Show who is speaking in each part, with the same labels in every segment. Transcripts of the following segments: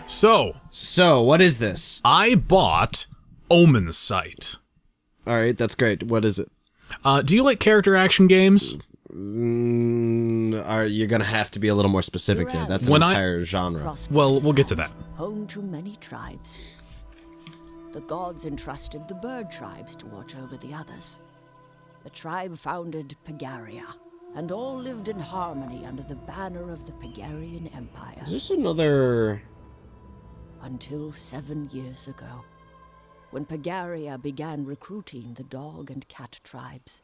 Speaker 1: So, what is this?
Speaker 2: I bought Omensight.
Speaker 1: Alright, that's great. What is it?
Speaker 2: Do you like character action games?
Speaker 1: You're gonna have to be a little more specific here. That's an entire genre.
Speaker 2: Well, we'll get to that.
Speaker 3: Home to many tribes. The gods entrusted the bird tribes to watch over the others. The tribe founded Pagaria, and all lived in harmony under the banner of the Pagarian Empire.
Speaker 1: Is this another...
Speaker 3: Until 7 years ago, when Pagaria began recruiting the dog and cat tribes.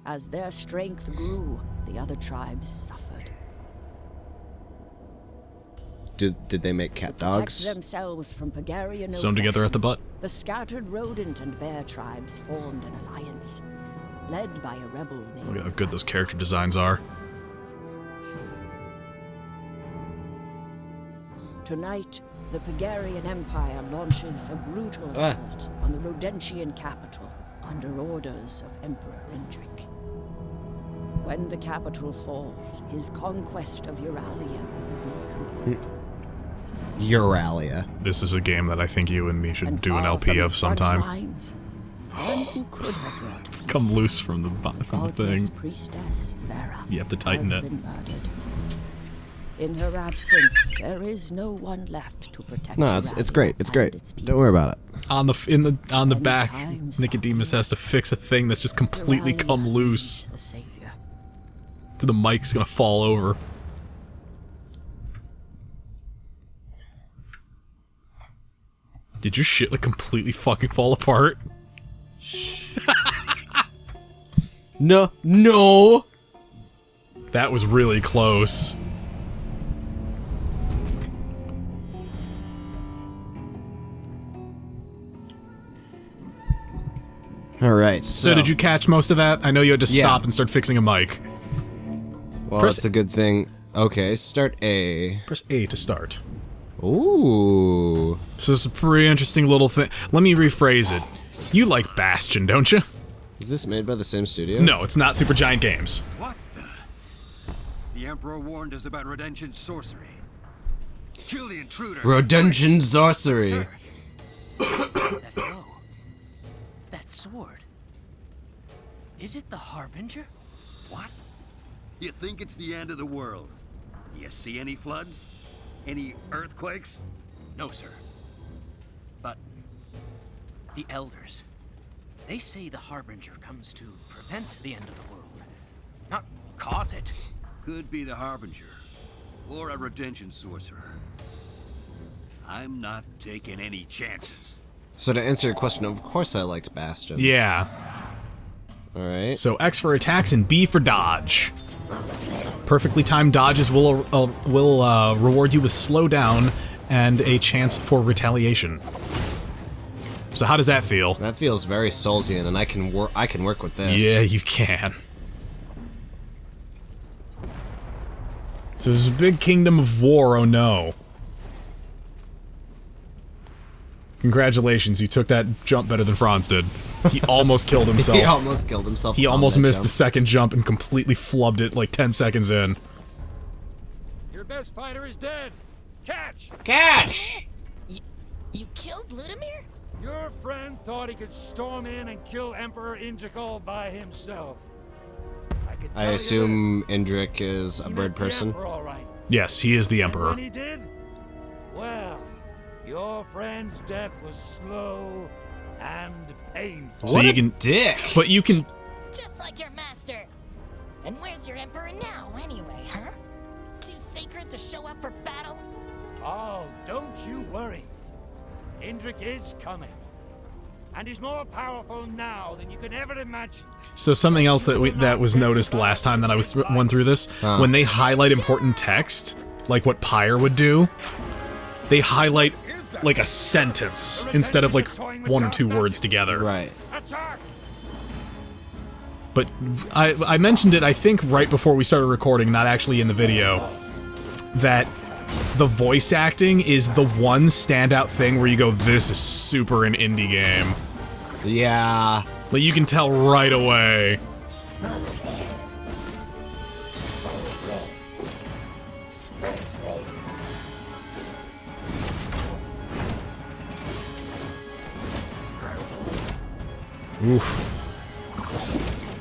Speaker 3: As their strength grew, the other tribes suffered.
Speaker 1: Did they make cat dogs?
Speaker 3: To protect themselves from Pagarian
Speaker 2: Sewn together at the butt.
Speaker 3: The scattered rodent and bear tribes formed an alliance, led by a rebel named...
Speaker 2: Look at how good those character designs are.
Speaker 3: Tonight, the Pagarian Empire launches a brutal assault on the Rodentian capital under orders of Emperor Indrik. When the capital falls, his conquest of Euralia will be complete.
Speaker 1: Euralia.
Speaker 2: This is a game that I think you and me should do an LP of sometime. It's come loose from the thing.
Speaker 3: Priestess Vera
Speaker 2: You have to tighten it.
Speaker 3: been murdered. In her absence, there is no one left to protect.
Speaker 1: No, it's great. It's great. Don't worry about it.
Speaker 2: On the back, Nicodemus has to fix a thing that's just completely come loose. The mic's gonna fall over. Did your shit like completely fucking fall apart?
Speaker 1: No.
Speaker 2: That was really close.
Speaker 1: Alright,
Speaker 2: So did you catch most of that? I know you had to
Speaker 1: Yeah.
Speaker 2: stop and start fixing a mic.
Speaker 1: Well, that's a good thing. Okay, start A.
Speaker 2: Press A to start.
Speaker 1: Ooh.
Speaker 2: So this is a pretty interesting little thing. Let me rephrase it. You like Bastion, don't you?
Speaker 1: Is this made by the same studio?
Speaker 2: No, it's not Supergiant Games.
Speaker 4: What the? The Emperor warned us about Redemption sorcery. Kill the intruder.
Speaker 1: Redemption sorcery.
Speaker 4: Sir,
Speaker 5: That bow. That sword. Is it the Harbinger?
Speaker 4: what? You think it's the end of the world? You see any floods? Any earthquakes?
Speaker 5: No, sir. But the Elders, they say the Harbinger comes to prevent the end of the world, not cause it.
Speaker 4: Could be the Harbinger, or a Redemption sorcerer. I'm not taking any chances.
Speaker 1: So to answer your question, of course I liked Bastion.
Speaker 2: Yeah.
Speaker 1: Alright.
Speaker 2: So X for attacks and B for dodge. Perfectly timed dodges will reward you with slowdown and a chance for retaliation. So how does that feel?
Speaker 1: That feels very Soulsian, and I can work with this.
Speaker 2: Yeah, you can. So this is a big kingdom of war, oh no. Congratulations, you took that jump better than Franz did. He almost killed himself.
Speaker 1: He almost killed himself.
Speaker 2: He
Speaker 1: on
Speaker 2: almost
Speaker 1: that
Speaker 2: missed
Speaker 1: jump.
Speaker 2: the second jump and completely flubbed it like 10 seconds in.
Speaker 4: Your best fighter is dead. Catch!
Speaker 1: Catch!
Speaker 6: You killed Ludimir?
Speaker 4: Your friend thought he could storm in and kill Emperor Indrik all by himself.
Speaker 1: I assume Indrik is a bird person.
Speaker 4: All right.
Speaker 2: Yes, he is the Emperor.
Speaker 4: When he did, well, your friend's death was slow and painful.
Speaker 2: So
Speaker 1: What
Speaker 2: you
Speaker 1: a
Speaker 2: can
Speaker 1: dick!
Speaker 2: But you can
Speaker 6: Just like your master. And where's your emperor now, anyway, huh? Too sacred to show up for battle?
Speaker 4: Oh, don't you worry. Indrik is coming. And he's more powerful now than you can ever imagine.
Speaker 2: So something else that was noticed last time that I was went through this, when they highlight important text, like what Pyre would do, they highlight like a sentence instead of like one or two words together.
Speaker 1: Right.
Speaker 4: Attack!
Speaker 2: But I mentioned it, I think, right before we started recording, not actually in the video, that the voice acting is the one standout thing where you go, this is super an indie game.
Speaker 1: Yeah.
Speaker 2: Like, you can tell right away. Oof.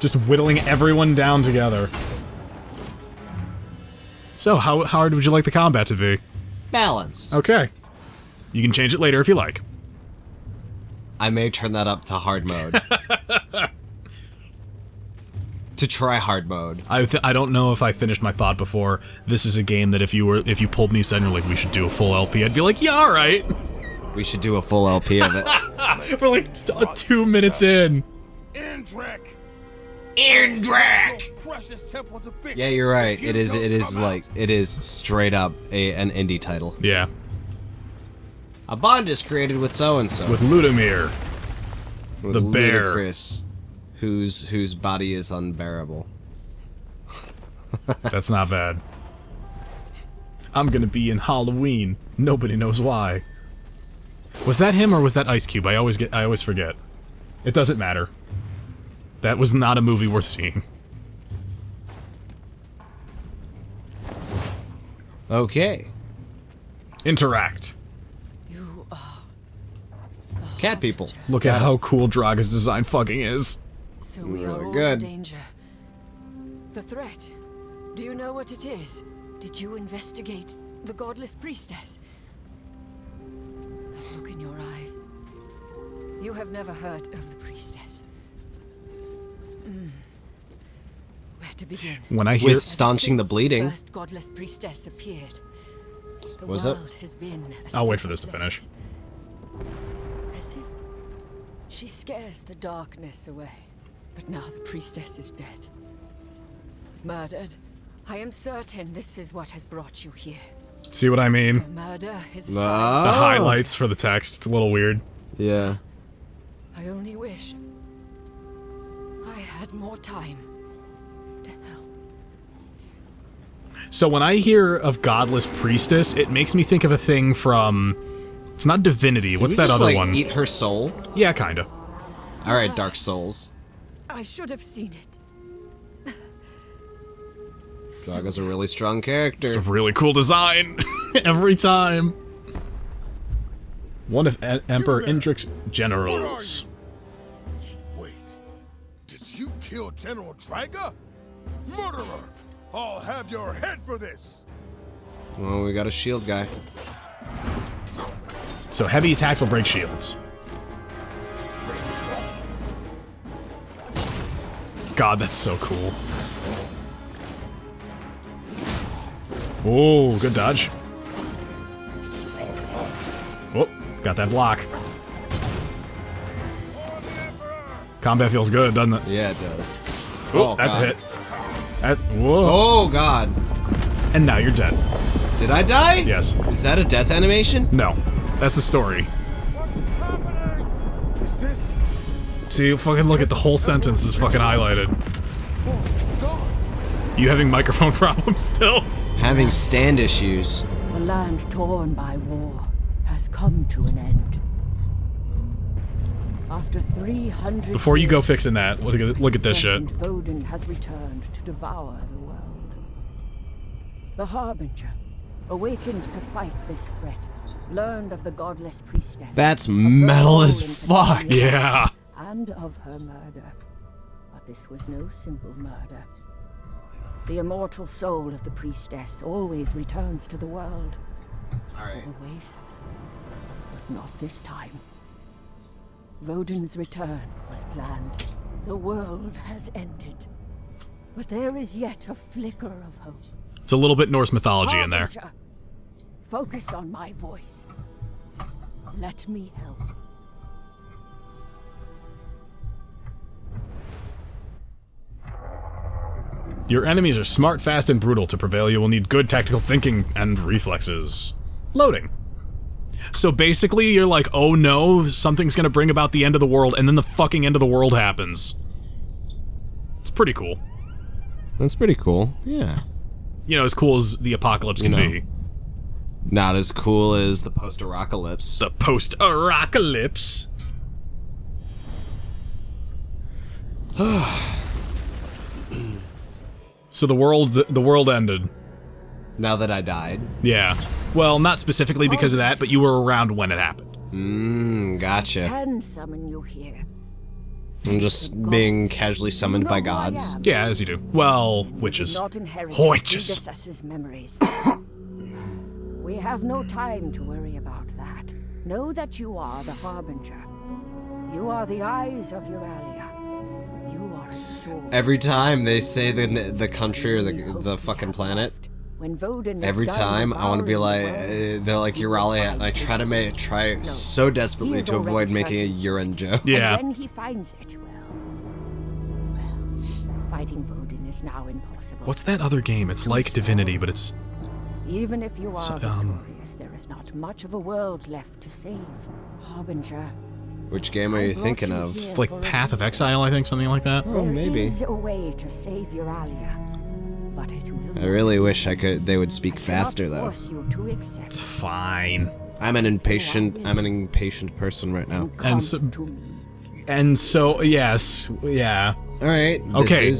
Speaker 2: Just whittling everyone down together. So, how hard would you like the combat to be?
Speaker 1: Balanced.
Speaker 2: Okay. You can change it later if you like.
Speaker 1: I may turn that up to hard mode. To try hard mode.
Speaker 2: I don't know if I finished my thought before. This is a game that if you pulled me aside and were like, we should do a full LP, I'd be like, yeah, alright.
Speaker 1: We should do a full LP of it.
Speaker 2: For like 2 minutes in.
Speaker 4: Indrik!
Speaker 1: Yeah, you're right. It is straight up an indie title.
Speaker 2: Yeah.
Speaker 1: A bond is created with so-and-so.
Speaker 2: With Ludimir.
Speaker 1: With
Speaker 2: the bear.
Speaker 1: Ludacris, whose body is unbearable.
Speaker 2: That's not bad. I'm gonna be in Halloween. Nobody knows why. Was that him or was that Ice Cube? I always forget. It doesn't matter. That was not a movie worth seeing.
Speaker 1: Okay.
Speaker 2: Interact.
Speaker 3: You are
Speaker 1: Cat people.
Speaker 2: Look at how cool Draga's design fucking is.
Speaker 3: So we
Speaker 1: Really
Speaker 3: are all
Speaker 1: good.
Speaker 3: in danger. The threat. Do you know what it is? Did you investigate the godless priestess? That look in your eyes. You have never heard of the priestess. Where to begin?
Speaker 2: When I hear
Speaker 1: With staunching the bleeding.
Speaker 3: The first godless priestess appeared. The
Speaker 1: Was it?
Speaker 3: world has been a
Speaker 2: I'll wait for this
Speaker 3: sacred
Speaker 2: to finish.
Speaker 3: place. As if she scares the darkness away. But now the priestess is dead. Murdered. I am certain this is what has brought you here.
Speaker 2: See what I mean?
Speaker 3: Her murder is a
Speaker 2: The
Speaker 3: sign.
Speaker 2: highlights for the text. It's a little weird.
Speaker 1: Yeah.
Speaker 3: I only wish I had more time to help.
Speaker 2: So when I hear of Godless Priestess, it makes me think of a thing from... It's not Divinity.
Speaker 1: Did
Speaker 2: What's
Speaker 1: we
Speaker 2: that
Speaker 1: just,
Speaker 2: other
Speaker 1: like,
Speaker 2: one?
Speaker 1: Eat her soul?
Speaker 2: Yeah, kinda.
Speaker 1: Alright, Dark Souls.
Speaker 3: I should have seen it.
Speaker 1: Draga's a really strong character.
Speaker 2: It's a really cool design. Every time. One of Emperor Indrik's generals.
Speaker 7: Wait, did you kill General Draga? Murderer! I'll have your head for this!
Speaker 1: Well, we got a shield guy.
Speaker 2: So heavy attacks will break shields. God, that's so cool. Oh, good dodge. Oh, got that block. Combat feels good, doesn't it?
Speaker 1: Yeah, it does.
Speaker 2: Oh, that's
Speaker 1: God.
Speaker 2: a hit. Whoa.
Speaker 1: Oh, God.
Speaker 2: And now you're dead.
Speaker 1: Did I die?
Speaker 2: Yes.
Speaker 1: Is that a death animation?
Speaker 2: No. That's the story.
Speaker 7: Is this...
Speaker 2: See, fucking look at the whole sentence is fucking highlighted.
Speaker 7: Oh, gods!
Speaker 2: You having microphone problems still?
Speaker 1: Having stand issues.
Speaker 3: The land torn by war has come to an end. After 300
Speaker 2: Before you go
Speaker 3: years,
Speaker 2: fixing that, look at this shit.
Speaker 3: Serpent Vodun has returned to devour the world. The Harbinger, awakened to fight this threat, learned of the godless priestess.
Speaker 1: That's
Speaker 3: of her
Speaker 1: metal
Speaker 3: role
Speaker 1: as
Speaker 3: in
Speaker 1: fuck.
Speaker 3: protecting the
Speaker 2: Yeah.
Speaker 3: world, and of her murder. But this was no simple murder. The immortal soul of the priestess always returns to the world.
Speaker 1: Alright.
Speaker 3: Always. But not this time. Vodun's return was planned. The world has ended. But there is yet a flicker of hope.
Speaker 2: It's a little bit Norse mythology in there.
Speaker 3: Harbinger, focus on my voice. Let me help.
Speaker 2: Your enemies are smart, fast, and brutal. To prevail, you will need good tactical thinking and reflexes. Loading. So basically, you're like, oh no, something's gonna bring about the end of the world, and then the fucking end of the world happens. It's pretty cool.
Speaker 1: That's pretty cool. Yeah.
Speaker 2: You know, as cool as the apocalypse can be.
Speaker 1: Not as cool as the post-apocalypse.
Speaker 2: The post-apocalypse. So the world ended.
Speaker 1: Now that I died.
Speaker 2: Yeah. Well, not specifically because of that, but you were around when it happened.
Speaker 1: Gotcha.
Speaker 3: Can summon you here.
Speaker 1: I'm just being casually summoned by gods.
Speaker 2: Yeah, as you do. Well, witches.
Speaker 3: Not inherit
Speaker 2: Witches.
Speaker 3: predecessors' memories. We have no time to worry about that. Know that you are the Harbinger. You are the eyes of Euralia. You are its sword.
Speaker 1: Every time they say the country or the fucking planet,
Speaker 3: When Vodun is
Speaker 1: every
Speaker 3: done
Speaker 1: time I want to be
Speaker 3: devouring
Speaker 1: like,
Speaker 3: the world,
Speaker 1: they're like Euralia, and I try to try so desperately to avoid making a urine joke.
Speaker 2: Yeah.
Speaker 3: And when he finds it, well, fighting Vodun is now impossible.
Speaker 2: What's that other game? It's like Divinity, but it's...
Speaker 3: Even if you are victorious, there is not much of a world left to save. Harbinger.
Speaker 1: Which game are you thinking of?
Speaker 2: It's like Path of Exile, I think, something like that.
Speaker 1: Oh, maybe.
Speaker 3: There is a way to save Euralia, but it will.
Speaker 1: I really wish they would speak faster though.
Speaker 3: Force you to accept.
Speaker 2: It's fine.
Speaker 1: I'm an impatient person right now.
Speaker 2: And so, yes, yeah.
Speaker 1: All right.
Speaker 2: Okay.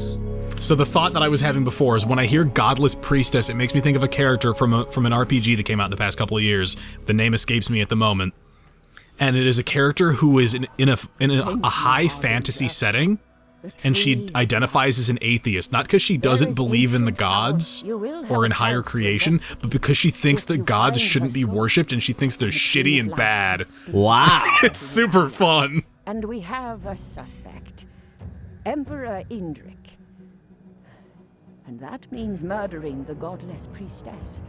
Speaker 2: So the thought that I was having before is when I hear Godless Priestess, it makes me think of a character from an RPG that came out in the past couple of years. The name escapes me at the moment. And it is a character who is in a high fantasy setting, and she identifies as an atheist, not because she doesn't believe in the gods or in higher creation, but because she thinks that gods shouldn't be worshipped, and she thinks they're shitty and bad.
Speaker 1: Wow.
Speaker 2: It's super fun.
Speaker 3: And we have a suspect, Emperor Indrik. And that means murdering the godless priestess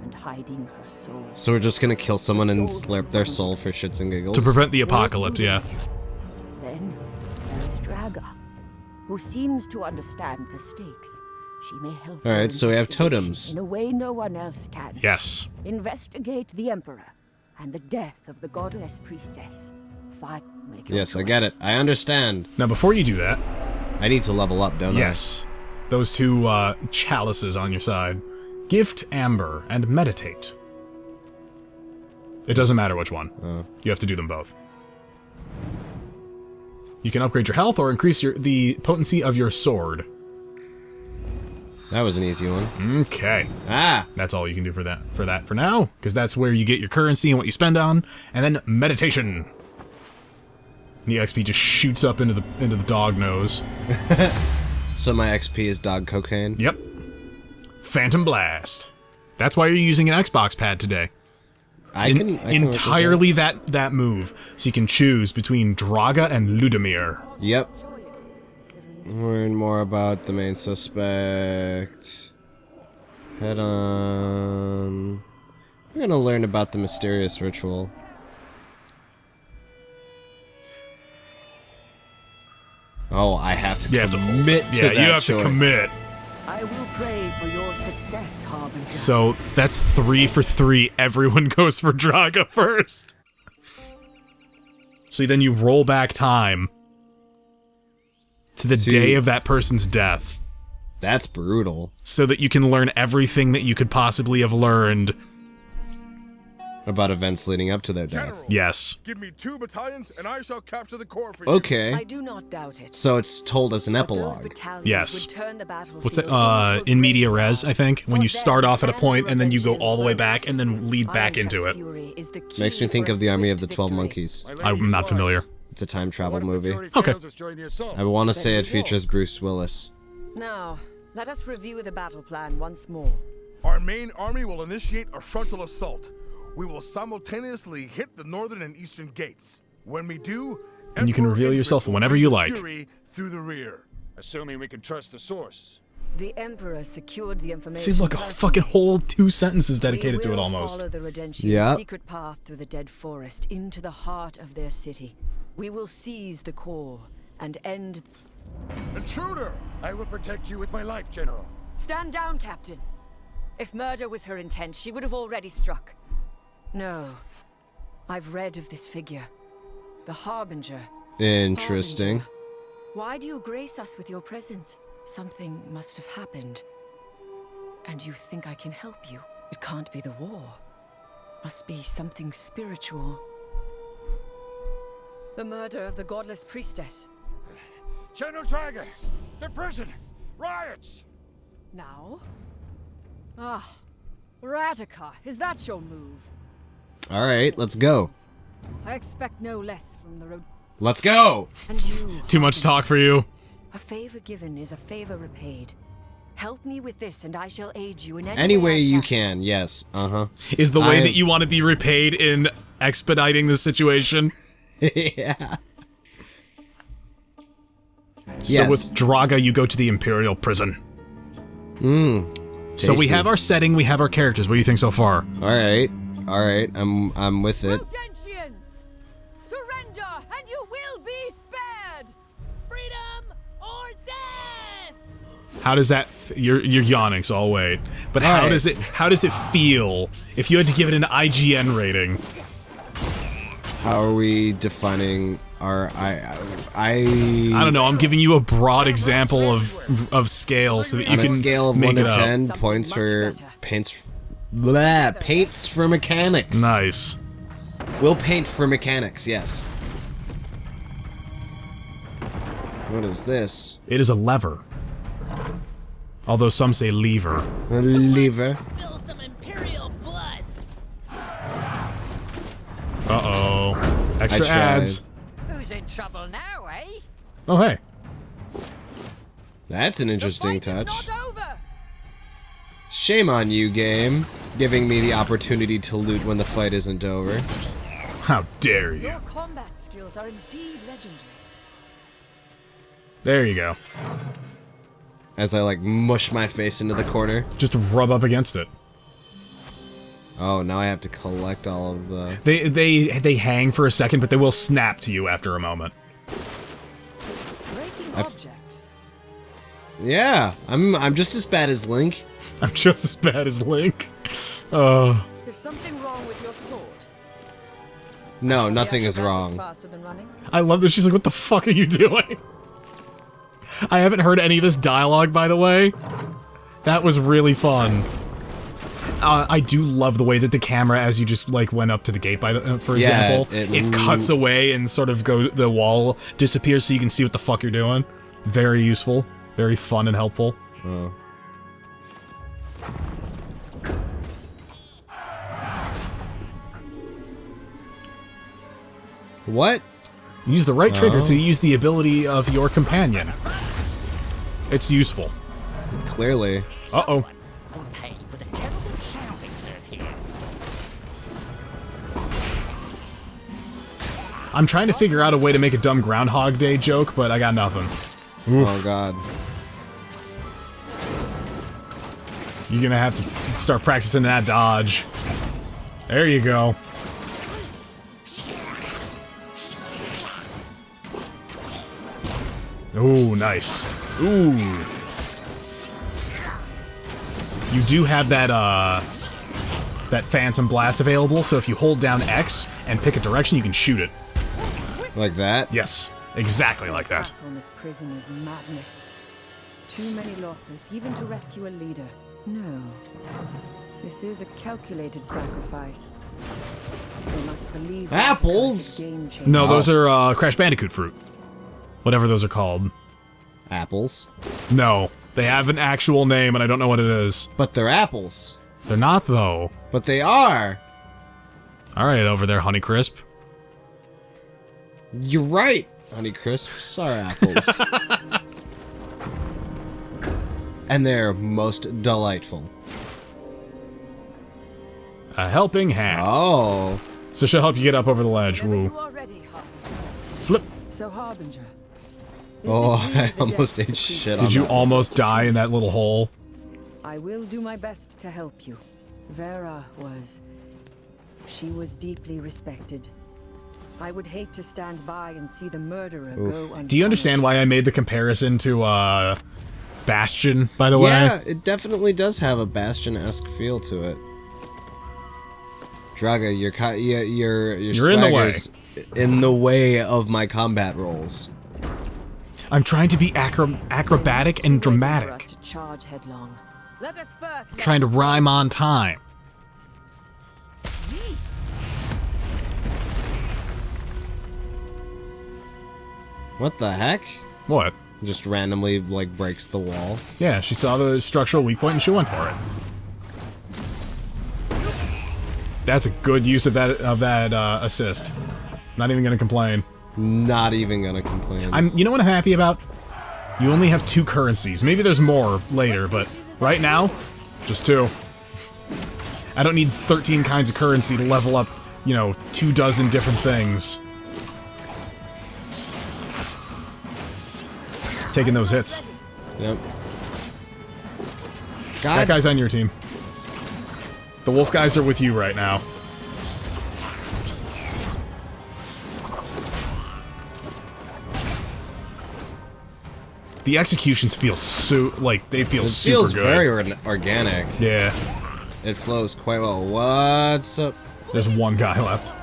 Speaker 3: and hiding her soul.
Speaker 1: So we're just gonna kill someone and slurp their soul for shits and giggles?
Speaker 2: To prevent the apocalypse, yeah.
Speaker 3: Then there's Draga, who seems to understand the stakes. She may help.
Speaker 1: All right, so we have totems.
Speaker 3: In a way no one else can.
Speaker 2: Yes.
Speaker 3: Investigate the Emperor and the death of the godless priestess. Make your
Speaker 1: Yes, I
Speaker 3: choice.
Speaker 1: get it. I understand.
Speaker 2: Now, before you do that,
Speaker 1: I need to level up, don't I?
Speaker 2: yes, those two chalices on your side. Gift Amber and Meditate. It doesn't matter which one. You have to do them both. You can upgrade your health or increase the potency of your sword.
Speaker 1: That was an easy one.
Speaker 2: Okay.
Speaker 1: Ah!
Speaker 2: That's all you can do for that for now, because that's where you get your currency and what you spend on. And then meditation. The XP just shoots up into the dog nose.
Speaker 1: So my XP is dog cocaine?
Speaker 2: Yep. Phantom Blast. That's why you're using an Xbox pad today.
Speaker 1: I can
Speaker 2: entirely that move. So you can choose between Draga and Ludimir.
Speaker 1: Yep. Learn more about the main suspect. Head on. We're gonna learn about the mysterious ritual. Oh, I have to commit to that
Speaker 2: you have
Speaker 1: choice.
Speaker 2: to commit.
Speaker 3: I will pray for your success, Harbinger.
Speaker 2: So that's 3 for 3. Everyone goes for Draga first. So then you roll back time to the day of that person's death.
Speaker 1: That's brutal.
Speaker 2: So that you can learn everything that you could possibly have learned
Speaker 1: about events leading up to their death.
Speaker 7: General,
Speaker 2: yes.
Speaker 7: Give me 2 battalions and I shall capture the core for
Speaker 1: Okay.
Speaker 3: I do not doubt it.
Speaker 1: So it's told as an epilogue.
Speaker 2: Yes. What's that? In media res, I think. When you start off at a point and then you go all the way back and then lead back into it.
Speaker 1: Makes me think of the Army of the 12 Monkeys.
Speaker 2: I'm not familiar.
Speaker 1: It's a time travel movie.
Speaker 2: Okay.
Speaker 1: I want to say it features Bruce Willis.
Speaker 8: Now, let us review the battle plan once more.
Speaker 7: Our main army will initiate a frontal assault. We will simultaneously hit the northern and eastern gates. When we do,
Speaker 2: and you can reveal yourself whenever you like.
Speaker 7: Through the rear.
Speaker 4: Assuming we can trust the source.
Speaker 8: The Emperor secured the information.
Speaker 2: See, look, a fucking whole 2 sentences dedicated to it almost.
Speaker 8: Follow the Redentian secret path through the dead forest into the heart of their city. We will seize the core and end.
Speaker 7: Intruder!
Speaker 4: I will protect you with my life, General.
Speaker 8: Stand down, Captain. If murder was her intent, she would have already struck. No. I've read of this figure. The Harbinger.
Speaker 1: Interesting.
Speaker 8: Harbinger. Why do you grace us with your presence? Something must have happened. And you think I can help you? It can't be the war. Must be something spiritual. The murder of the godless priestess.
Speaker 4: General Draga! The prison! Riots!
Speaker 3: now? Ah, Radica, is that your move?
Speaker 1: All right, let's go.
Speaker 3: I expect no less from the road.
Speaker 1: Let's go.
Speaker 8: And you.
Speaker 2: Too much talk for you.
Speaker 8: A favor given is a favor repaid. Help me with this, and I shall aid you in
Speaker 1: Any way
Speaker 8: I
Speaker 1: you can. Yes.
Speaker 2: Is the way that you want to be repaid in expediting the situation?
Speaker 1: Yeah.
Speaker 2: So with Draga, you go to the Imperial prison. So we have our setting, we have our characters. What do you think so far?
Speaker 1: All right. I'm with it.
Speaker 3: Rodentians, surrender, and you will be spared.
Speaker 6: Freedom or death!
Speaker 2: How does that? You're yawning, so I'll wait. But how does it feel if you had to give it an IGN rating?
Speaker 1: How are we defining our
Speaker 2: I don't know. I'm giving you a broad example of scale so that you
Speaker 1: on a
Speaker 2: can
Speaker 1: scale of
Speaker 2: make
Speaker 1: 1 to
Speaker 2: it up.
Speaker 1: 10 points for paints for mechanics.
Speaker 2: Nice.
Speaker 1: We'll paint for mechanics. Yes. What is this?
Speaker 2: It is a lever. Although some say lever.
Speaker 1: A lever.
Speaker 6: Spill some Imperial blood.
Speaker 2: Uh-oh. Extra
Speaker 1: I tried.
Speaker 2: ads.
Speaker 6: Who's in trouble now, eh?
Speaker 2: Oh, hey.
Speaker 1: That's an interesting touch.
Speaker 3: Not over.
Speaker 1: Shame on you, game. Giving me the opportunity to loot when the fight isn't over.
Speaker 2: How dare you.
Speaker 3: Your combat skills are indeed legendary.
Speaker 2: There you go.
Speaker 1: As I, like, mush my face into the corner.
Speaker 2: Just rub up against it.
Speaker 1: Oh, now I have to collect all of the...
Speaker 2: They hang for a second, but they will snap to you after a moment.
Speaker 3: Breaking objects.
Speaker 1: Yeah, I'm just as bad as Link.
Speaker 2: I'm just as bad as Link.
Speaker 3: Is something wrong with your sword?
Speaker 1: No, nothing is
Speaker 3: That
Speaker 1: wrong.
Speaker 3: faster than running.
Speaker 2: I love that she's like, what the fuck are you doing? I haven't heard any of this dialogue, by the way. That was really fun. I do love the way that the camera, as you just like went up to the gate, for example, it cuts away and sort of the wall disappears so you can see what the fuck you're doing. Very useful, very fun and helpful.
Speaker 1: Oh. What?
Speaker 2: Use the right trigger to use the ability of your companion. It's useful.
Speaker 1: Clearly.
Speaker 2: Uh-oh.
Speaker 6: Will pay for the terrible shouting served here.
Speaker 2: I'm trying to figure out a way to make a dumb Groundhog Day joke, but I got nothing. Oof.
Speaker 1: Oh, God.
Speaker 2: You're gonna have to start practicing that dodge. There you go. Ooh, nice. Ooh. You do have that, that Phantom Blast available, so if you hold down X and pick a direction, you can shoot it.
Speaker 1: Like that?
Speaker 2: Yes, exactly like that.
Speaker 8: Attack on this prison is madness. Too many losses, even to rescue a leader. No. This is a calculated sacrifice. They must believe that
Speaker 1: Apples?
Speaker 8: a game changer.
Speaker 2: No, those are, Crash Bandicoot fruit. Whatever those are called.
Speaker 1: Apples.
Speaker 2: No, they have an actual name, and I don't know what it is.
Speaker 1: But they're apples.
Speaker 2: They're not, though.
Speaker 1: But they are.
Speaker 2: Alright, over there, Honeycrisp.
Speaker 1: You're right, Honeycrisps are apples. And they're most delightful.
Speaker 2: A helping hand.
Speaker 1: Oh.
Speaker 2: So she'll help you get up over the ledge.
Speaker 3: Whenever
Speaker 2: Woo.
Speaker 3: you are ready, Harbinger.
Speaker 2: Flip.
Speaker 8: So, Harbinger.
Speaker 1: Oh, I almost ate shit on
Speaker 2: Did you
Speaker 1: that.
Speaker 2: almost die in that little hole?
Speaker 8: I will do my best to help you. Vera was... She was deeply respected. I would hate to stand by and see the murderer go unpunished.
Speaker 2: Do you understand why I made the comparison to, Bastion, by the way?
Speaker 1: Yeah, it definitely does have a Bastion-esque feel to it. Draga, you're
Speaker 2: in the way.
Speaker 1: In the way of my combat rolls.
Speaker 2: I'm trying to be acrobatic and
Speaker 8: Waiting for us
Speaker 2: dramatic.
Speaker 8: to charge headlong.
Speaker 3: Let us first.
Speaker 2: Trying to rhyme on time.
Speaker 1: What the heck?
Speaker 2: What?
Speaker 1: Just randomly, like, breaks the wall.
Speaker 2: Yeah, she saw the structural weak point and she went for it. That's a good use of that assist. Not even gonna complain.
Speaker 1: Not even gonna complain.
Speaker 2: You know what I'm happy about? You only have 2 currencies. Maybe there's more later, but right now, just 2. I don't need 13 kinds of currency to level up, you know, 24 different things. Taking those hits.
Speaker 1: Yep.
Speaker 2: That guy's on your team. The wolf guys are with you right now. The executions feel they feel super
Speaker 1: feels
Speaker 2: good.
Speaker 1: very organic.
Speaker 2: Yeah.
Speaker 1: It flows quite well. What's up?
Speaker 2: There's one guy left.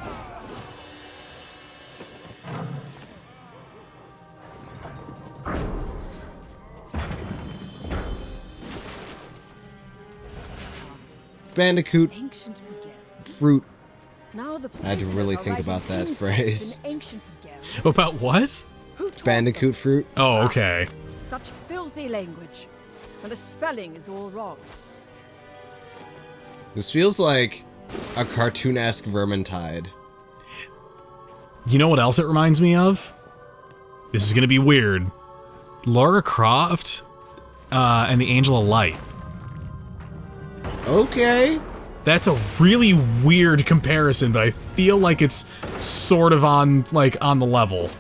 Speaker 1: Bandicoot fruit.
Speaker 3: Now the
Speaker 1: I had to really think about that phrase.
Speaker 2: About what?
Speaker 1: Bandicoot fruit.
Speaker 2: Oh, okay.
Speaker 3: Such filthy language. And the spelling is all wrong.
Speaker 1: This feels like a cartoon-esque Vermintide.
Speaker 2: You know what else it reminds me of? This is gonna be weird. Lara Croft and the Angel of Light.
Speaker 1: Okay.
Speaker 2: That's a really weird comparison, but I feel like it's sort of on the level.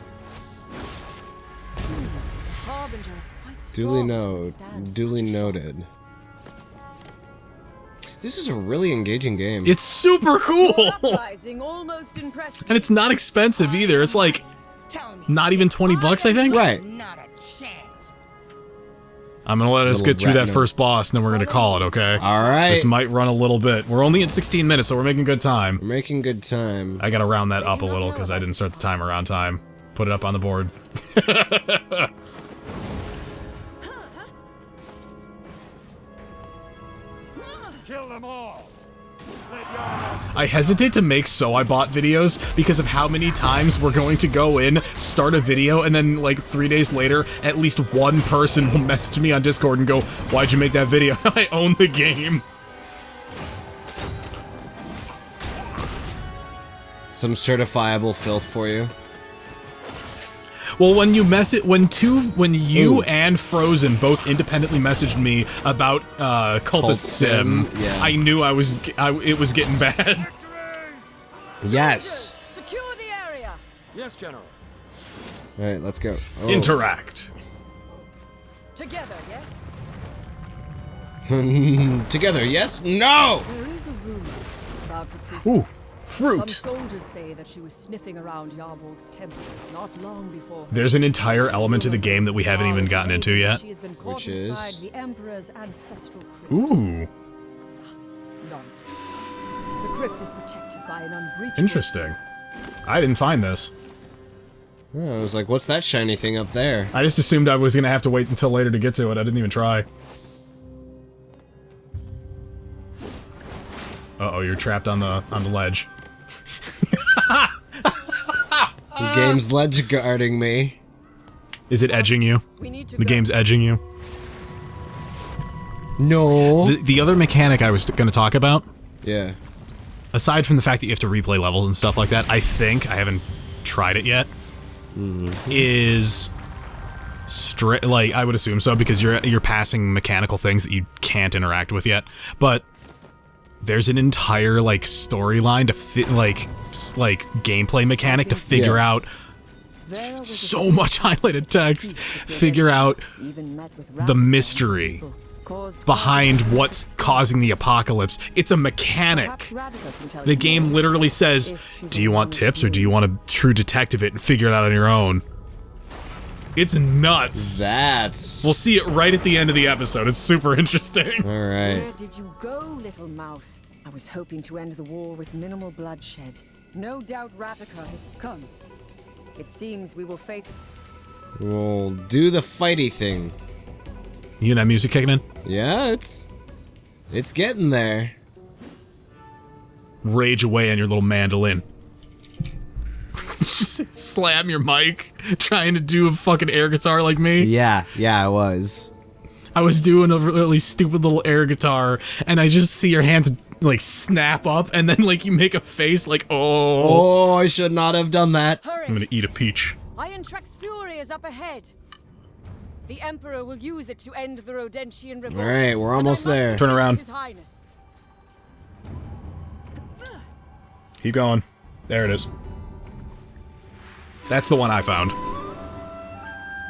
Speaker 1: Duly noted. This is a really engaging game.
Speaker 2: It's super cool! And it's not expensive either. It's like not even 20 bucks, I think?
Speaker 1: Right.
Speaker 2: I'm gonna let us get through that first boss, and then we're gonna call it, okay?
Speaker 1: Alright.
Speaker 2: This might run a little bit. We're only at 16 minutes, so we're making good time.
Speaker 1: We're making good time.
Speaker 2: I gotta round that up a little, because I didn't start the timer on time. Put it up on the board.
Speaker 4: Kill them all.
Speaker 2: I hesitate to make So I Bought videos because of how many times we're going to go in, start a video, and then like 3 days later, at least one person will message me on Discord and go, "Why'd you make that video?" I own the game.
Speaker 1: Some certifiable filth for you.
Speaker 2: Well, when you and Frozen both independently messaged me about Cultist Sim,
Speaker 1: yeah.
Speaker 2: I knew it was getting bad.
Speaker 1: Yes.
Speaker 3: Secure the area.
Speaker 4: Yes, General.
Speaker 1: All right, let's go. Oh.
Speaker 2: Interact.
Speaker 3: Together, yes?
Speaker 1: Together, yes? No!
Speaker 3: There is a rumor about the priestess.
Speaker 2: Ooh, fruit.
Speaker 3: Some soldiers say that she was sniffing around Yarbolg's temple not long before.
Speaker 2: There's an entire element to the game that we haven't even gotten into yet.
Speaker 3: She has been caught
Speaker 1: Which is?
Speaker 3: inside the Emperor's ancestral crypt.
Speaker 2: Ooh,
Speaker 3: Nonsense. The crypt is protected by an unbreachable...
Speaker 2: interesting. I didn't find this.
Speaker 1: Oh, I was like, what's that shiny thing up there?
Speaker 2: I just assumed I was gonna have to wait until later to get to it. I didn't even try. Uh-oh, you're trapped on the ledge.
Speaker 1: The game's ledge guarding me.
Speaker 2: Is it edging you? The game's edging you.
Speaker 1: No.
Speaker 2: The other mechanic I was gonna talk about,
Speaker 1: Yeah.
Speaker 2: aside from the fact that you have to replay levels and stuff like that, I think, I haven't tried it yet, is like, I would assume so, because you're passing mechanical things that you can't interact with yet, but there's an entire, like, storyline to fit, like gameplay mechanic to figure out so much highlighted text, figure out the mystery behind what's causing the apocalypse. It's a mechanic. The game literally says, do you want tips or do you want to true detective it and figure it out on your own? It's nuts.
Speaker 1: That's...
Speaker 2: We'll see it right at the end of the episode. It's super interesting.
Speaker 1: Alright.
Speaker 8: Where did you go, little mouse? I was hoping to end the war with minimal bloodshed. No doubt Rataka has come. It seems we will face...
Speaker 1: We'll do the fighty thing.
Speaker 2: You hear that music kicking in?
Speaker 1: Yeah, it's getting there.
Speaker 2: Rage away on your little mandolin. Just slam your mic trying to do a fucking air guitar like me.
Speaker 1: Yeah, I was.
Speaker 2: I was doing a really stupid little air guitar, and I just see your hands like snap up, and then like you make a face like, oh.
Speaker 1: Oh, I should not have done that.
Speaker 3: Hurry!
Speaker 2: I'm gonna eat a peach.
Speaker 3: Iron Trek's fury is up ahead. The Emperor will use it to end the Rodentian revolt.
Speaker 1: All right, we're almost there.
Speaker 2: Turn around.
Speaker 3: His Highness.
Speaker 2: Keep going. There it is. That's the one I found.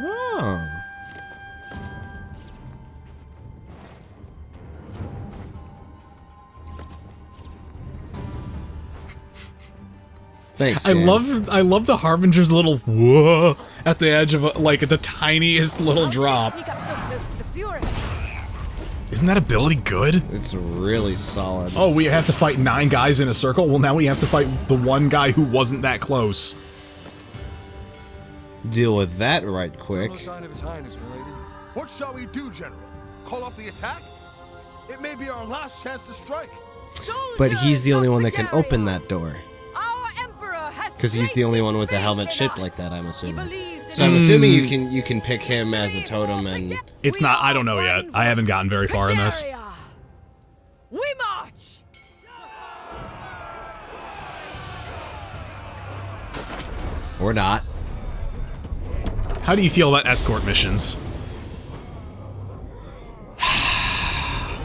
Speaker 1: Oh. Thanks.
Speaker 2: I
Speaker 1: game.
Speaker 2: love the Harbinger's little whoa at the edge of like the tiniest little
Speaker 3: How did they
Speaker 2: drop.
Speaker 3: sneak up so close to the Fury?
Speaker 2: Isn't that ability good?
Speaker 1: It's really solid.
Speaker 2: Oh, we have to fight 9 guys in a circle? Well, now we have to fight the one guy who wasn't that close.
Speaker 1: Deal with that right quick.
Speaker 7: No sign of His Highness, milady. What shall we do, General? Call off the attack? It may be our last chance to strike.
Speaker 1: But he's the only
Speaker 3: Soldiers
Speaker 1: one
Speaker 3: of
Speaker 1: that can
Speaker 3: Bulgaria,
Speaker 1: open that door.
Speaker 3: Our Emperor has
Speaker 1: Because he's the
Speaker 3: placed
Speaker 1: only
Speaker 3: his
Speaker 1: one with a
Speaker 3: faith
Speaker 1: helmet
Speaker 3: in
Speaker 1: shaped
Speaker 3: us.
Speaker 1: like that, I'm
Speaker 3: He
Speaker 1: assuming.
Speaker 3: believes in
Speaker 1: So I'm
Speaker 3: us.
Speaker 1: assuming you can pick him as a totem and...
Speaker 2: It's not, I don't know yet. I haven't gotten very far in this.
Speaker 3: Bulgaria. We march!
Speaker 1: Or not.
Speaker 2: How do you feel about escort missions?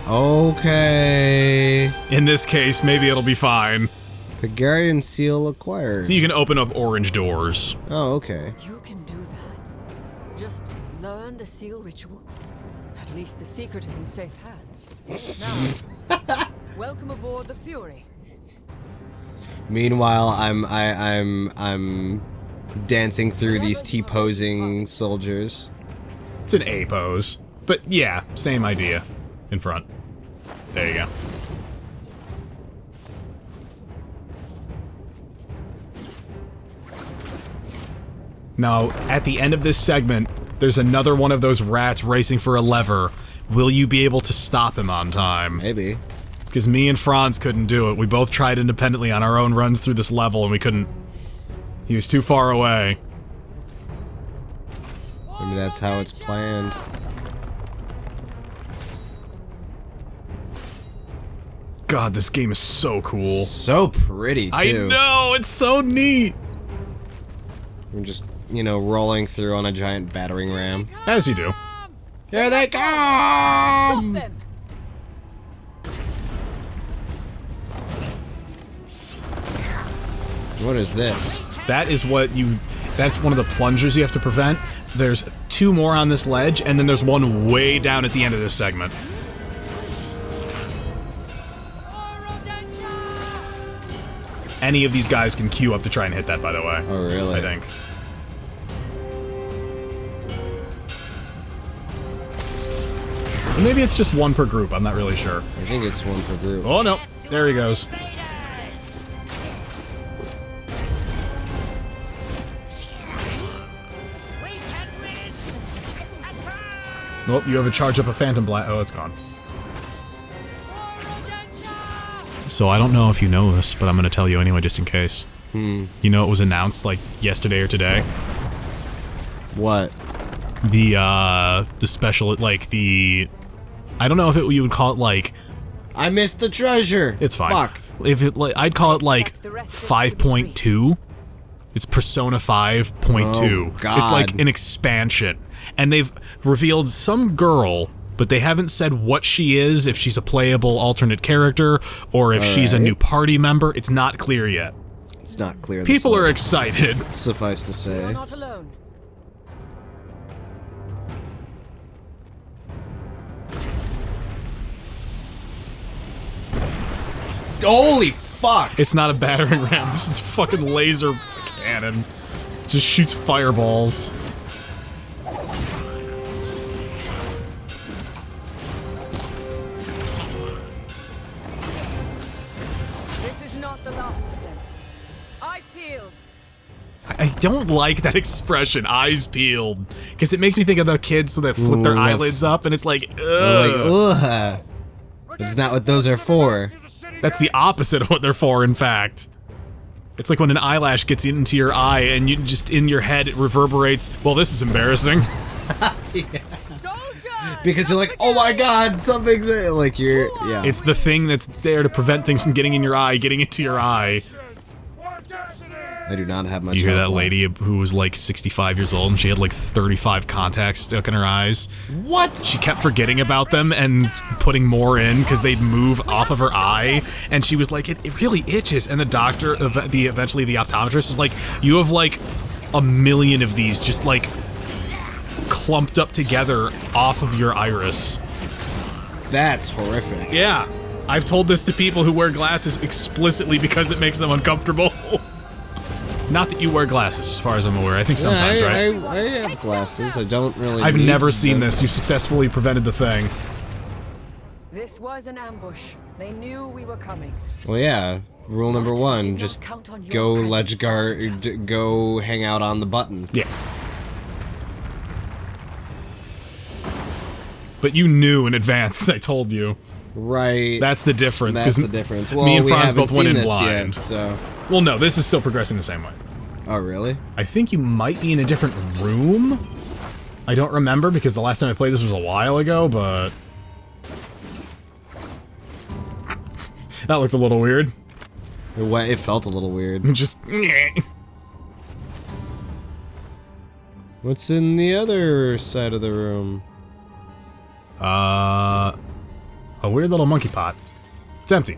Speaker 1: Okay.
Speaker 2: In this case, maybe it'll be fine.
Speaker 1: Hungarian seal acquired.
Speaker 2: So you can open up orange doors.
Speaker 1: Oh, okay.
Speaker 8: You can do that. Just learn the seal ritual. At least the secret is in safe hands. Now, welcome aboard the Fury.
Speaker 1: Meanwhile, I'm dancing through these T-posing soldiers.
Speaker 2: It's an A pose. But yeah, same idea. In front. There you go. Now, at the end of this segment, there's another one of those rats racing for a lever. Will you be able to stop him on time?
Speaker 1: Maybe.
Speaker 2: Because me and Franz couldn't do it. We both tried independently on our own runs through this level, and we couldn't. He was too far away.
Speaker 1: Maybe that's how it's planned.
Speaker 2: God, this game is so cool.
Speaker 1: So pretty, too.
Speaker 2: I know, it's so neat.
Speaker 1: We're just, you know, rolling through on a giant battering ram.
Speaker 2: As you do.
Speaker 1: Here they come!
Speaker 3: Stop them!
Speaker 1: What is this?
Speaker 2: That is what you... That's one of the plungers you have to prevent. There's 2 more on this ledge, and then there's one way down at the end of this segment. Any of these guys can queue up to try and hit that, by the way.
Speaker 1: Oh, really?
Speaker 2: I think. Or maybe it's just 1 per group, I'm not really sure.
Speaker 1: I think it's 1 per group.
Speaker 2: Oh, no. There he goes. Nope, you have a charge up a Phantom Blast. Oh, it's gone. So I don't know if you know this, but I'm going to tell you anyway just in case. You know it was announced like yesterday or today?
Speaker 1: What?
Speaker 2: The special, like the... I don't know if you would call it like...
Speaker 1: I missed the treasure!
Speaker 2: It's fine.
Speaker 1: Fuck.
Speaker 2: If it, like, I'd call it like 5.2. It's Persona 5.2.
Speaker 1: Oh, God.
Speaker 2: It's like an expansion. And they've revealed some girl, but they haven't said what she is, if she's a playable alternate character, or if she's a new party member. It's not clear yet.
Speaker 1: It's not clear.
Speaker 2: People are excited.
Speaker 1: Suffice to
Speaker 3: You're
Speaker 1: say.
Speaker 3: not alone.
Speaker 1: Holy fuck!
Speaker 2: It's not a battering ram. This is a fucking laser cannon. Just shoots fireballs.
Speaker 3: This is not the last of them. Eyes peeled.
Speaker 2: I don't like that expression, eyes peeled, because it makes me think of the kids that flip their
Speaker 1: Ooh,
Speaker 2: eyelids up, and it's like, ugh.
Speaker 1: Ugh. That's not what those are for.
Speaker 2: That's the opposite of what they're for, in fact. It's like when an eyelash gets into your eye and you just, in your head, it reverberates, well, this is embarrassing.
Speaker 1: Because you're like, oh my god, something's like you're, yeah.
Speaker 2: It's the thing that's there to prevent things from getting in your eye, getting into your eye.
Speaker 1: I do not have much.
Speaker 2: You hear that
Speaker 1: left.
Speaker 2: lady who was like 65 years old and she had like 35 contacts stuck in her eyes?
Speaker 1: What?
Speaker 2: She kept forgetting about them and putting more in because they'd move off of her eye, and she was like, it really itches. And the doctor, eventually the optometrist was like, you have like a million of these just like clumped up together off of your iris.
Speaker 1: That's horrific.
Speaker 2: Yeah. I've told this to people who wear glasses explicitly because it makes them uncomfortable. Not that you wear glasses, as far as I'm aware. I think sometimes, right?
Speaker 1: I have glasses. I don't really.
Speaker 2: I've
Speaker 1: need
Speaker 2: never seen
Speaker 1: them.
Speaker 2: this. You successfully prevented the thing.
Speaker 8: This was an ambush. They knew we were coming.
Speaker 1: Well, yeah. Rule number one: just go ledge guard, go hang out on the button.
Speaker 2: Yeah. But you knew in advance because I told you.
Speaker 1: Right.
Speaker 2: That's the difference.
Speaker 1: That's the difference. Well,
Speaker 2: me and
Speaker 1: we
Speaker 2: Franz
Speaker 1: haven't
Speaker 2: both went
Speaker 1: seen
Speaker 2: in
Speaker 1: this
Speaker 2: blind.
Speaker 1: yet, so.
Speaker 2: Well, no, this is still progressing the same way.
Speaker 1: Oh, really?
Speaker 2: I think you might be in a different room. I don't remember because the last time I played this was a while ago, but... that looked a little weird.
Speaker 1: It felt a little weird.
Speaker 2: Just...
Speaker 1: What's in the other side of the room?
Speaker 2: A weird little monkey pot. It's empty.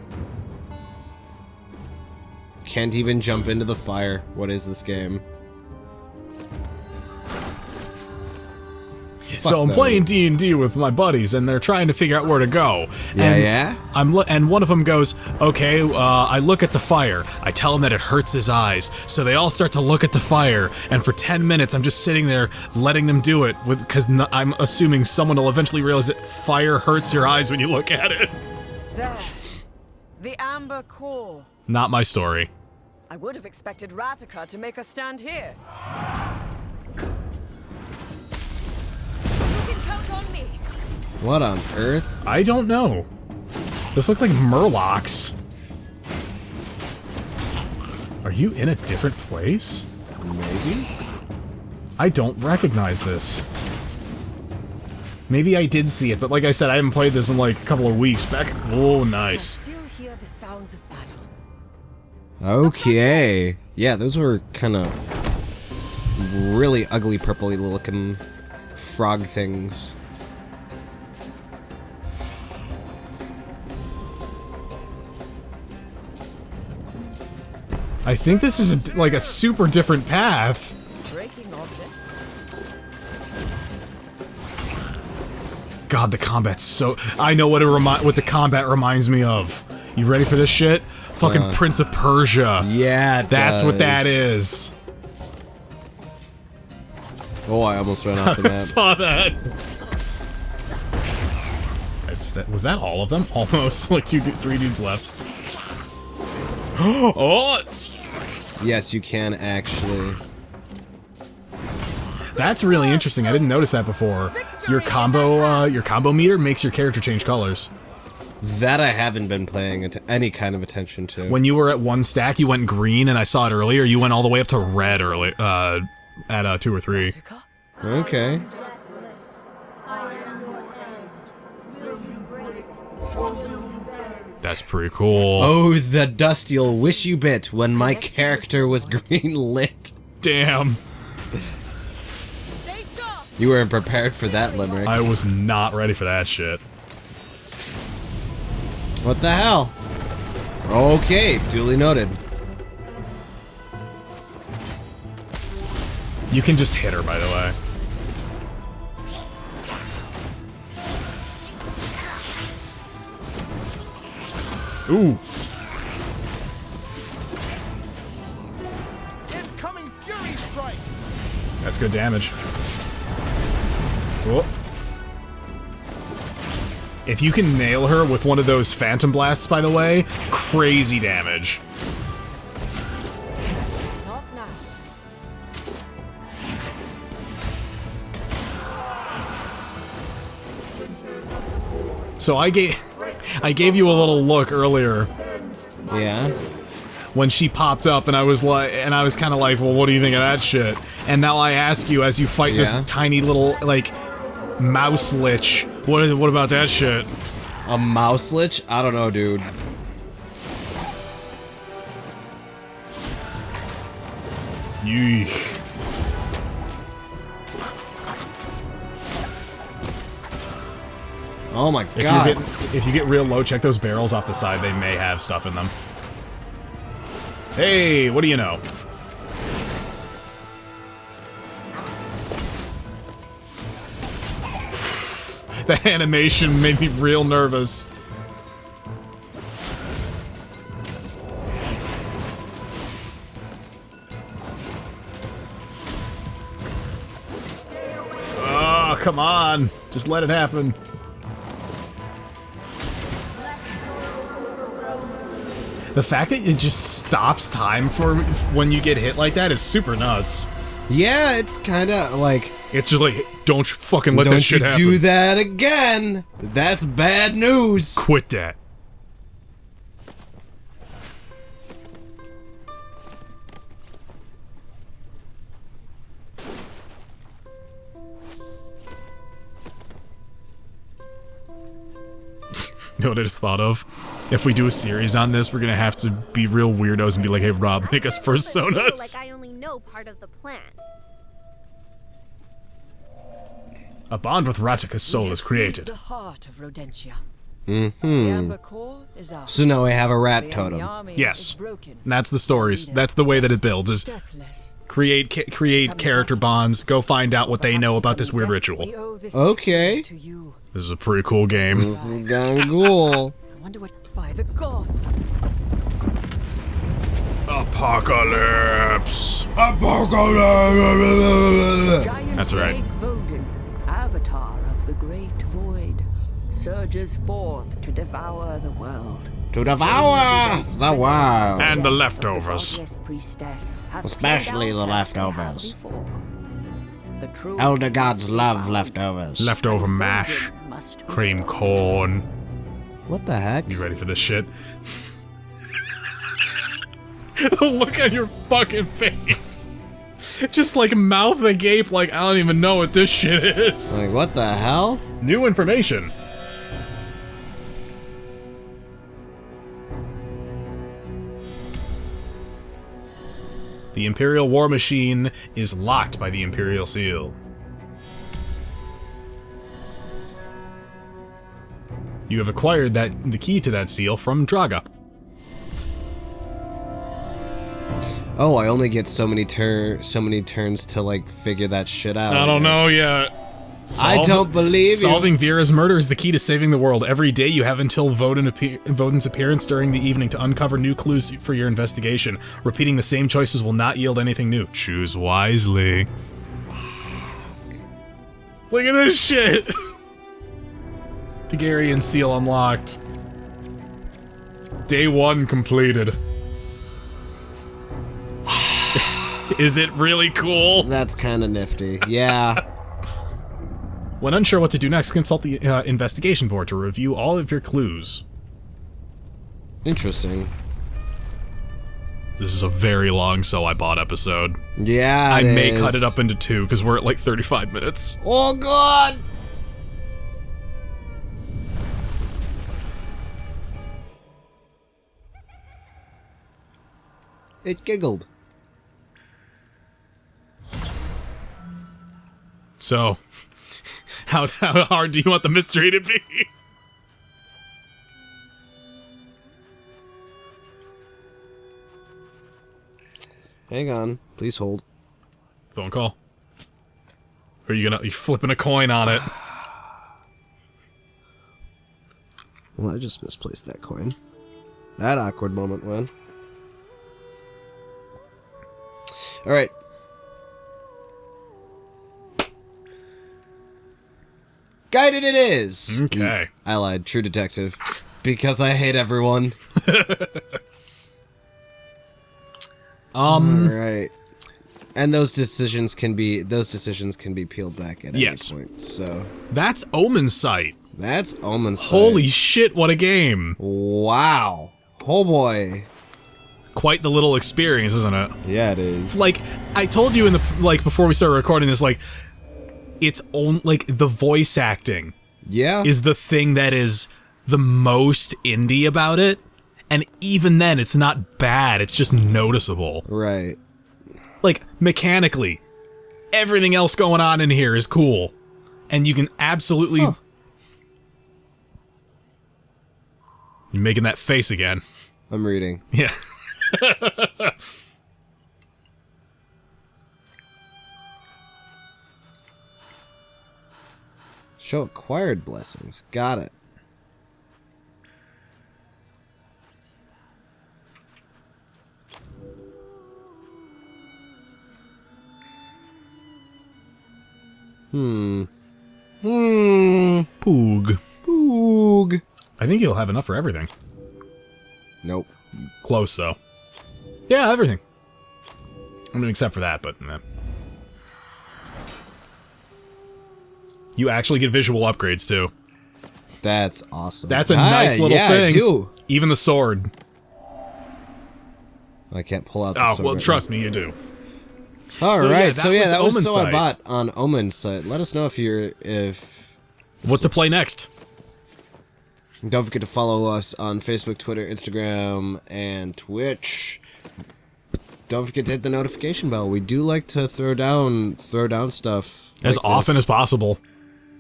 Speaker 1: Can't even jump into the fire. What is this game?
Speaker 2: So I'm playing D&D with my buddies, and they're trying to figure out where to go.
Speaker 1: Yeah,
Speaker 2: and and one of them goes, okay, I look at the fire. I tell him that it hurts his eyes. So they all start to look at the fire, and for 10 minutes I'm just sitting there letting them do it, because I'm assuming someone will eventually realize that fire hurts your eyes when you look at it.
Speaker 8: There. The Amber Core.
Speaker 2: Not my story.
Speaker 8: I would have expected Rataka to make us stand here. You can count on me.
Speaker 1: What on earth?
Speaker 2: I don't know. This looks like Murlocs. Are you in a different place?
Speaker 1: Maybe?
Speaker 2: I don't recognize this. Maybe I did see it, but like I said, I haven't played this in like a couple of weeks back. Oh, nice.
Speaker 8: I still hear the sounds of battle.
Speaker 1: Okay. Yeah, those were kind of really ugly purpley looking frog things.
Speaker 2: I think this is like a super different path.
Speaker 8: Breaking object.
Speaker 2: God, the combat's so... I know what what the combat reminds me of. You ready for this shit? Fucking Prince of Persia.
Speaker 1: Yeah,
Speaker 2: That's what that is.
Speaker 1: Oh, I almost ran off the
Speaker 2: I
Speaker 1: map.
Speaker 2: saw that. Was that all of them? Almost. Like three dudes left. Oh!
Speaker 1: Yes, you can actually.
Speaker 2: That's really interesting. I didn't notice that before. Your combo meter makes your character change colors.
Speaker 1: That I haven't been paying any kind of attention to.
Speaker 2: When you were at one stack, you went green, and I saw it earlier. You went all the way up to red early, at 2 or 3.
Speaker 1: Okay.
Speaker 2: That's pretty cool.
Speaker 1: Oh, the dust you'll wish you bit when my character was green lit.
Speaker 2: Damn.
Speaker 1: You weren't prepared for that, Limerick.
Speaker 2: I was not ready for that shit.
Speaker 1: What the hell? Okay, duly noted.
Speaker 2: You can just hit her, by the way. Ooh.
Speaker 7: Incoming Fury Strike.
Speaker 2: That's good damage. Whoa. If you can nail her with one of those Phantom Blasts, by the way, crazy damage.
Speaker 8: Not now.
Speaker 2: So I gave you a little look earlier.
Speaker 1: Yeah.
Speaker 2: when she popped up, and I was kind of like, well, what do you think of that shit? And now I ask you, as you fight this tiny little, like, mouse lich, what about that shit?
Speaker 1: A mouse lich? I don't know, dude.
Speaker 2: Yeesh.
Speaker 1: Oh my god.
Speaker 2: If you get real low, check those barrels off the side. They may have stuff in them. Hey, what do you know? The animation made me real nervous. Oh, come on. Just let it happen. The fact that it just stops time for when you get hit like that is super nuts.
Speaker 1: Yeah, it's kind of like...
Speaker 2: It's just like, don't you fucking let that shit happen.
Speaker 1: Don't you do that again. That's bad news.
Speaker 2: Quit that. You know what I just thought of? If we do a series on this, we're gonna have to be real weirdos and be like, hey, Rob, make us personas.
Speaker 9: I feel like I only know part of the plan.
Speaker 2: A bond with Ratika's soul is created.
Speaker 3: The heart of Rodentia.
Speaker 1: So now we have a rat totem.
Speaker 2: Yes. And that's the stories. That's the way that it builds, is create character bonds, go find out what they know about this weird ritual.
Speaker 1: Okay.
Speaker 2: This is a pretty cool game.
Speaker 1: This is going cool.
Speaker 3: I wonder what by the gods.
Speaker 2: Apocolypse. That's right.
Speaker 3: Vodin, avatar of the great void, surges forth to devour the world.
Speaker 1: To devour the world.
Speaker 2: And the leftovers.
Speaker 1: Especially the leftovers. Elder gods love leftovers.
Speaker 2: Leftover mash. Cream corn.
Speaker 1: What the heck?
Speaker 2: You ready for this shit? Look at your fucking face. Just like mouth agape like I don't even know what this shit is.
Speaker 1: Like, what the hell?
Speaker 2: New information. The Imperial War Machine is locked by the Imperial Seal. You have acquired the key to that seal from Draga.
Speaker 1: Oh, I only get so many turns to like figure that shit out.
Speaker 2: I don't know yet.
Speaker 1: I don't believe
Speaker 2: Solving Vera's murder is the key to saving the world. Every day you have until Vodin's appearance during the evening to uncover new clues for your investigation. Repeating the same choices will not yield anything new. Choose wisely. Look at this shit! Pegarian seal unlocked. Day 1 completed. Is it really cool?
Speaker 1: That's kind of nifty. Yeah.
Speaker 2: When unsure what to do next, consult the investigation board to review all of your clues.
Speaker 1: Interesting.
Speaker 2: This is a very long So I Bought episode.
Speaker 1: Yeah,
Speaker 2: I may cut it up into 2 because we're at like 35 minutes.
Speaker 1: Oh god! It giggled.
Speaker 2: So, how hard do you want the mystery to be?
Speaker 1: Hang on, please hold.
Speaker 2: Phone call. Or are you flipping a coin on it?
Speaker 1: Well, I just misplaced that coin. That awkward moment when. Alright. Guided it is!
Speaker 2: Okay.
Speaker 1: I lied. True detective. Because I hate everyone. Alright. And those decisions can be peeled back at any point, so.
Speaker 2: That's Omensight.
Speaker 1: That's Omensight.
Speaker 2: Holy shit, what a game.
Speaker 1: Wow. Oh boy.
Speaker 2: quite the little experience, isn't it?
Speaker 1: Yeah, it is.
Speaker 2: Like, I told you in the, like, before we started recording this, like, it's only, like, the voice acting is the thing that is the most indie about it, and even then, it's not bad, it's just noticeable.
Speaker 1: Right.
Speaker 2: Like, mechanically, everything else going on in here is cool, and you can absolutely...
Speaker 1: Huh.
Speaker 2: You're making that face again.
Speaker 1: I'm reading.
Speaker 2: Yeah.
Speaker 1: Show acquired blessings. Got it.
Speaker 2: Poog.
Speaker 1: Poog.
Speaker 2: I think you'll have enough for everything.
Speaker 1: Nope.
Speaker 2: Close, though. Yeah, everything. I mean, except for that, but... You actually get visual upgrades, too.
Speaker 1: That's awesome.
Speaker 2: That's a nice little thing.
Speaker 1: I do.
Speaker 2: Even the sword.
Speaker 1: I can't pull out the sword.
Speaker 2: Oh, well,
Speaker 1: right
Speaker 2: trust me, you do.
Speaker 1: Alright, so yeah, that was so I
Speaker 2: Omensight.
Speaker 1: bought on Omensight. Let us know if you're...
Speaker 2: What to play next?
Speaker 1: Don't forget to follow us on Facebook, Twitter, Instagram, and Twitch. Don't forget to hit the notification bell. We do like to throw down stuff
Speaker 2: As
Speaker 1: like
Speaker 2: often
Speaker 1: this.
Speaker 2: as possible.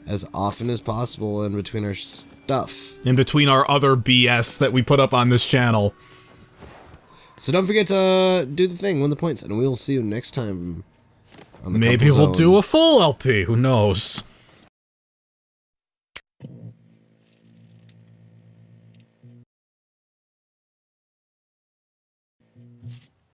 Speaker 1: As often as possible in between our stuff.
Speaker 2: In between our other BS that we put up on this channel.
Speaker 1: So don't forget to do the thing, win the points, and we will see you next time. On the
Speaker 2: Maybe
Speaker 1: Crumple
Speaker 2: we'll
Speaker 1: Zone.
Speaker 2: do a full LP, who knows?